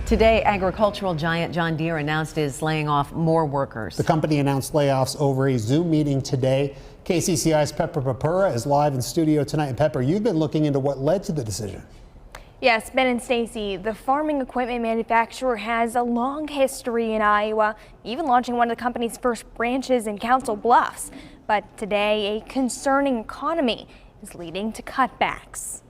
Today, agricultural giant John Deere announced it is laying off more workers. The company announced layoffs over a Zoom meeting today. KCCI's Pepper Papura is live in studio tonight. And Pepper, you've been looking into what led to the decision. Yes, Ben and Stacy, the farming equipment manufacturer has a long history in Iowa, even launching one of the company's first branches in Council Bluffs. But today, a concerning economy is leading to cutbacks.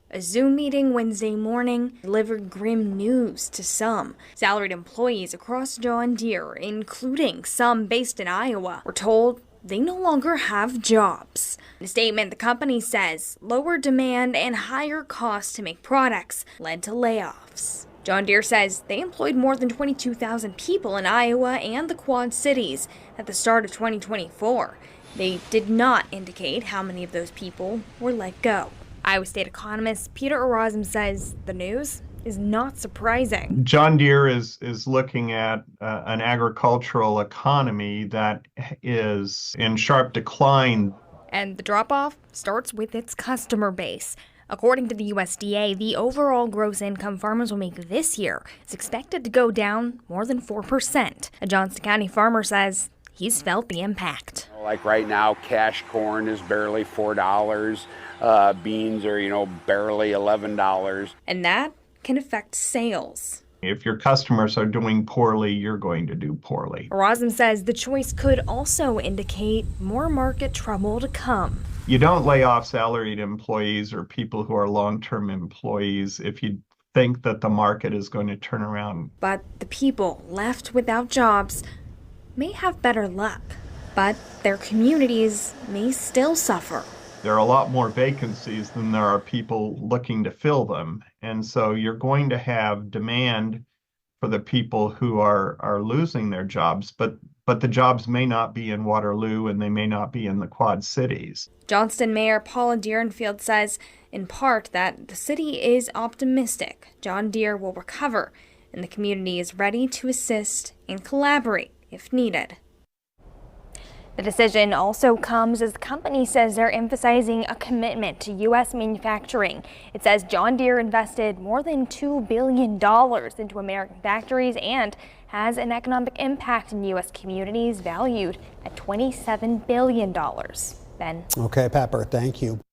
A Zoom meeting Wednesday morning delivered grim news to some. Salaried employees across John Deere, including some based in Iowa, were told they no longer have jobs. In a statement, the company says lower demand and higher costs to make products led to layoffs. John Deere says they employed more than 22,000 people in Iowa and the Quad Cities at the start of 2024. They did not indicate how many of those people were let go. Iowa State economist Peter Erasmus says the news is not surprising. John Deere is looking at an agricultural economy that is in sharp decline. And the drop-off starts with its customer base. According to the USDA, the overall gross income farmers will make this year is expected to go down more than 4%. A Johnston County farmer says he's felt the impact. Like right now, cash corn is barely $4. Beans are, barely $11. And that can affect sales. If your customers are doing poorly, you're going to do poorly. Erasmus says the choice could also indicate more market trouble to come. You don't lay off salaried employees or people who are long-term employees if you think that the market is going to turn around. But the people left without jobs may have better luck, but their communities may still suffer. There are a lot more vacancies than there are people looking to fill them. And so you're going to have demand for the people who are losing their jobs, but the jobs may not be in Waterloo and they may not be in the Quad Cities. Johnston Mayor Paula Deerenfield says, in part, that the city is optimistic John Deere will recover and the community is ready to assist and collaborate if needed. The decision also comes as the company says they're emphasizing a commitment to U.S. manufacturing. It says John Deere invested more than $2 billion into American factories and has an economic impact in U.S. communities valued at $27 billion. Ben. Okay, Pepper, thank you.